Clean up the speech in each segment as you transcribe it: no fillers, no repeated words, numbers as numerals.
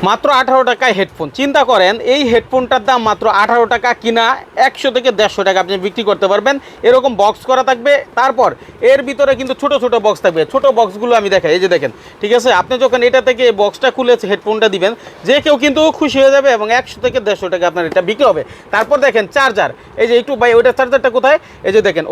মাত্র 18 টাকায় হেডফোন। চিন্তা করেন এই হেডফোনটার দাম মাত্র 18 টাকা, কিনা 100 থেকে 150 টাকা আপনি বিক্রি করতে পারবেন। এরকম বক্স করা থাকবে, তারপর এর ভিতরে কিন্তু ছোট ছোট বক্স থাকবে। ছোট বক্সগুলো আমি দেখাই, এই যে দেখেন, ঠিক আছে। আপনি যখন এটা থেকে বক্সটা খুলে হেডফোনটা দিবেন, যে কেউ কিন্তু খুশি হয়ে যাবে এবং 100 থেকে 150 টাকা আপনার এটা বিক্রি হবে। তারপর দেখেন চার্জার, এই যে একটু ভাই ওইটা চার্জারটা কোথায়, এই যে দেখেন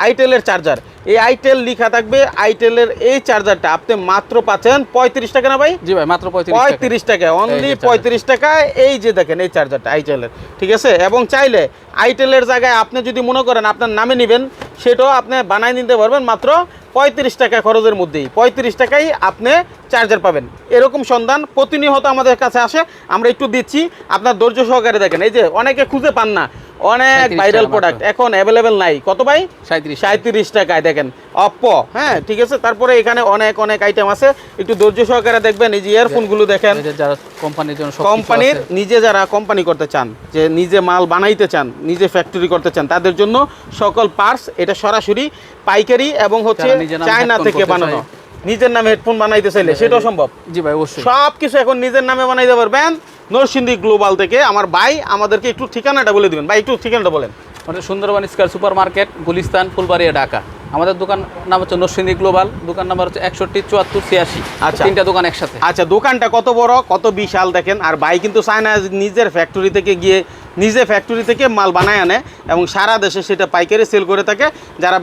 আইটেলের চার্জার, এই আইটেল লেখা থাকবে। আইটেলের এই চার্জারটা আপনি মাত্র পাচ্ছেন 35 টাকা না ভাই? জি ভাই, মাত্র 35 টাকা, অনলি 35 টাকায় এই যে দেখেন এই চার্জারটা আইটেলের, ঠিক আছে। এবং চাইলে আইটেলের জায়গায় আপনি যদি মনে করেন আপনার নামে নেবেন, সেটাও আপনি বানাই নিতে পারবেন মাত্র 35 টাকা খরচের মধ্যেই। 35 টাকায় আপনি চার্জার পাবেন। এরকম সন্ধান প্রতিনিয়ত আমাদের কাছে আসে, আমরা একটু দিচ্ছি, আপনার ধৈর্য সহকারে দেখেন। এই যে অনেকে খুঁজে পান না, অনেক ভাইরাল প্রোডাক্ট এখন অ্যাভেলেবেল নাই। কত ভাই? 37 টাকায় দেখেন অপ্পো, হ্যাঁ ঠিক আছে। তারপরে এখানে অনেক অনেক আইটেম আছে, একটু ধৈর্য সহকারে দেখবেন। এই যে ইয়ারফোনগুলো দেখেন, যারা কোম্পানির জন্য কোম্পানির নিজে যারা কোম্পানি করতে চান, যে নিজে মাল বানাইতে চান, নিজে ফ্যাক্টরি করতে চান, তাদের জন্য সকল পার্টস এটা সরাসরি পাইকারি এবং হচ্ছে চায়না থেকে বানানো। নিজের নামে হেডফোন বানাইতে চাইলে সেটাও সম্ভব। জি ভাই, অবশ্যই সব কিছু এখন নিজের নামে বানাইতে পারবেন। নরসিংদী গ্লোবাল থেকে আমার ভাই আমাদেরকে একটু ঠিকানাটা বলে দিবেন। ভাই একটু ঠিকানাটা বলেন। আমাদের Sundarban square super market, Gulistan, Phulbaria, Dhaka. আমাদের দোকান নাম হচ্ছে নরসিংদী গ্লোবাল, দোকান নাম্বার হচ্ছে 61 74 86। আচ্ছা, 3টা দোকান একসাথে। আচ্ছা, দোকানটা কত বড়, কত বিশাল দেখেন। আর ভাই কিন্তু চায়না নিজের ফ্যাক্টরি থেকে গিয়ে নিজে ফ্যাক্টরি থেকে মাল বানায় আনে এবং সারা দেশে সেটা পাইকারি সেল করে থাকে। যারা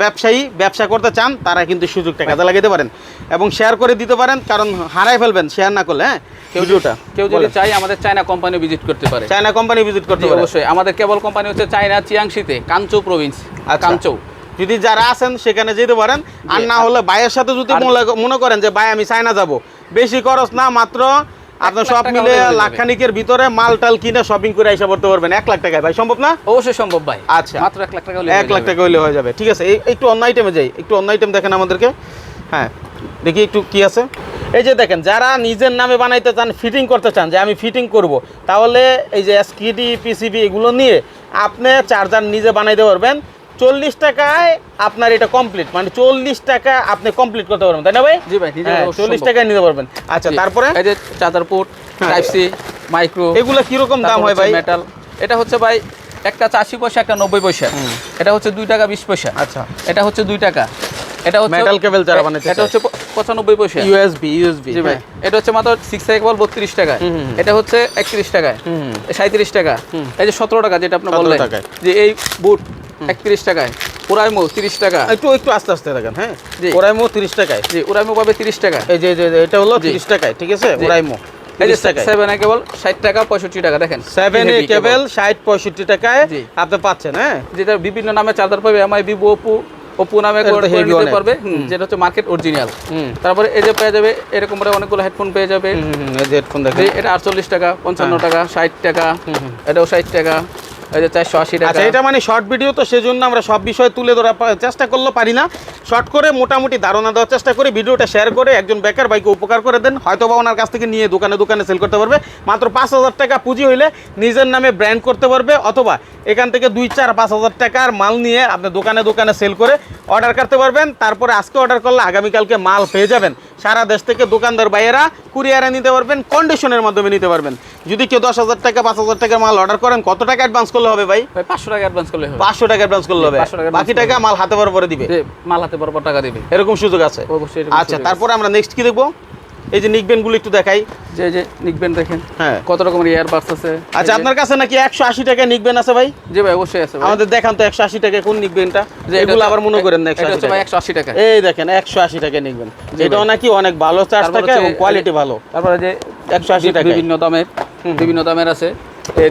ব্যবসা করতে চান তারা কিন্তু সুযোগটা কাজে লাগাতে পারেন এবং শেয়ার করে দিতে পারেন, কারণ হারাই ফেলবেন শেয়ার না করলে। হ্যাঁ, কেউ যদি চাই আমাদের চায়না কোম্পানি ভিজিট করতে পারে। চায়না কোম্পানি ভিজিট করতে পারে অবশ্যই। আমাদের কেবল কোম্পানি হচ্ছে চায়না চিয়াংশিতে, কাঞ্চৌ প্রভিন্স। কাঞ্চৌ যদি যারা আছেন সেখানে যেতে পারেন। আর না হলে ভাইয়ের সাথে যদি মনে করেন যে ভাই আমি চায়না যাব, বেশি খরচ না, মাত্র আপনার সব মিলে লাখখানিকের ভিতরে মাল টাল কিনে শপিং করে এসে পড়তে পারবেন 1 লাখ টাকায়। ভাই সম্ভব না? অবশ্যই সম্ভব ভাই। আচ্ছা, মাত্র 1 লাখ টাকা হলে 1 লাখ টাকা হইলে হয়ে যাবে। ঠিক আছে, একটু অন্য আইটেমে যাই, একটু অন্য আইটেম দেখেন আমাদেরকে। হ্যাঁ, দেখি একটু কি আছে। এই যে দেখেন, যারা নিজের নামে বানাইতে চান, ফিটিং করতে চান, যে আমি ফিটিং করব, তাহলে এই যে এসকিডি পিসিবি এগুলো নিয়ে আপনি চার্জার নিজে বানাইতে পারবেন। 40 টাকায় আপনার এটা কমপ্লিট, মানে 40 টাকা আপনি কমপ্লিট করতে পারবেন, তাই না ভাই? জি ভাই, 40 টাকায় নিতে পারবেন। আচ্ছা, তারপরে এই যে charger port, type C, micro, এগুলো কিরকম দাম হয় ভাই? মেটাল, এটা হচ্ছে ভাই একটা 80 পয়সা, একটা 90 পয়সা। এটা হচ্ছে 2 টাকা 20 পয়সা। আচ্ছা, এটা হচ্ছে 2 টাকা। এটা হচ্ছে মেটাল কেবল যারা বানাইতে চায়, এটা হচ্ছে 95 পয়সা। ইউএসবি। জি ভাই, এটা হচ্ছে মাত্র 6 টাকা কেবল 32 টাকায়। এটা হচ্ছে 31 টাকায়, 37 টাকা। এই যে 17 টাকা যেটা আপনি বললেন, যে এই বুট 31 টাকায়। ওরাইমো 30 টাকা। একটু আস্তে আস্তে দেখেন। হ্যাঁ, ওরাইমো 30 টাকায়। জি, ওরাইমো পাবে 30 টাকা। এই যে এটা হলো 30 টাকায়, ঠিক আছে। ওরাইমো 30 টাকা। 7 এ কেবল 60 টাকা 65 টাকা। দেখেন 7 এ কেবল 60 65 টাকায় আপনি পাচ্ছেন। হ্যাঁ, যেটা বিভিন্ন নামে চার্জার পাবে, এমআই, ভিভো, ওপো নামে করে নিতে পারবে, যেটা হচ্ছে মার্কেট অরিজিনাল। তারপরে এই যে পেয়ে যাবে এরকম করে অনেকগুলো হেডফোন পেয়ে যাবে। এই যে হেডফোন দেখেন, এটা 48 টাকা, 55 টাকা, 60 টাকা, এটাও 60 টাকা, এই যে 480 টাকা। আচ্ছা, এটা মানে শর্ট ভিডিও, তো সেজন্য আমরা সব বিষয় তুলে ধরার চেষ্টা করলেও পারি না। শর্ট করে মোটামুটি ধারণা দেওয়ার চেষ্টা করি। ভিডিওটা শেয়ার করে একজন বেকার ভাইকে উপকার করে দেন, হয়তো বা ওনার কাছ থেকে নিয়ে দোকানে সেল করতে পারবে। মাত্র 5,000 টাকা পুঁজি হইলে নিজের নামে ব্র্যান্ড করতে পারবে, অথবা এখান থেকে 2-4-5,000 টাকার মাল নিয়ে আপনি দোকানে সেল করে অর্ডার করতে পারবেন। তারপরে আজকে অর্ডার করলে আগামীকালকে মাল পেয়ে যাবেন। সারা দেশ থেকে দোকানদার ভাইয়েরা কুরিয়ারে নিতে পারবেন, কন্ডিশনের মাধ্যমে নিতে পারবেন। যদি কেউ 10,000 টাকা 5,000 টাকার মাল অর্ডার করেন, কত টাকা অ্যাডভান্স করলে হবে ভাই? 500 টাকা অ্যাডভান্স করলে হবে। 500 টাকা অ্যাডভান্স করলে হবে, বাকি টাকা মাল হাতে বরাবর দিবে। মাল হাতে বরাবর টাকা দিবে, এরকম সুযোগ আছে। আচ্ছা, তারপরে আমরা নেক্সট কি দেখবো? এই যে নিকবেনগুলো একটু দেখাই। যে নিকবেন দেখেন, হ্যাঁ, কত রকমের ইয়ারবাডস আছে। আচ্ছা, আপনার কাছে নাকি 180 টাকা নিকবেন আছে ভাই? জি ভাই, অবশ্যই আছে। আমাদের দেখান তো 180 টাকা কোন নিকবেনটা, এগুলো আবার মনে করেন না। 180 টাকা। এই দেখেন 180 টাকা নিকবেন, এটাও নাকি অনেক ভালো চার্জ থাকে এবং কোয়ালিটি ভালো। তারপরে যে 180 টাকা বিভিন্ন দামের আছে,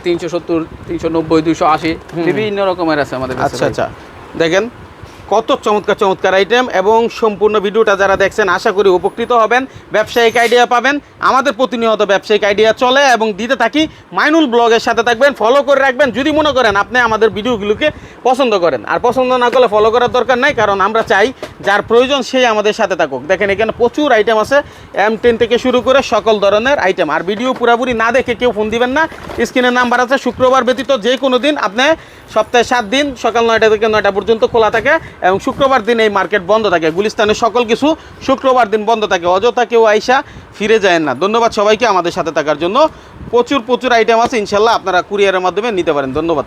370, 390, 280 বিভিন্ন রকমের আছে আমাদের কাছে। আচ্ছা আচ্ছা, দেখেন কত চমৎকার আইটেম। এবং সম্পূর্ণ ভিডিওটা যারা দেখছেন আশা করি উপকৃত হবেন, ব্যবসায়িক আইডিয়া পাবেন। আমাদের প্রতিনিয়ত ব্যবসায়িক আইডিয়া চলে এবং দিতে থাকি। মাইনুল ব্লগের সাথে থাকবেন, ফলো করে রাখবেন। যদি মনে করেন আপনি আমাদের ভিডিওগুলোকে পছন্দ করেন, আর পছন্দ না করলে ফলো করার দরকার নাই, কারণ আমরা চাই যার প্রয়োজন সেই আমাদের সাথে থাকুক। দেখেন এখানে প্রচুর আইটেম আছে, M10 থেকে শুরু করে সকল ধরনের আইটেম। আর ভিডিও পুরোপুরি না দেখে কেউ ফোন দিবেন না, স্ক্রিনের নাম্বার আছে। শুক্রবার ব্যতীত যে কোনো দিন আপনি সপ্তাহে 7 দিন সকাল 9টা থেকে 9টা পর্যন্ত খোলা থাকে। এবং শুক্রবার দিন এই মার্কেট বন্ধ থাকে। গুলিস্তানের সকল কিছু শুক্রবার দিন বন্ধ থাকে, অযথা কেউ আইসা ফিরে যায় না। ধন্যবাদ সবাইকে আমাদের সাথে থাকার জন্য। প্রচুর আইটেম আছে, ইনশাল্লাহ আপনারা কুরিয়ারের মাধ্যমে নিতে পারেন। ধন্যবাদ।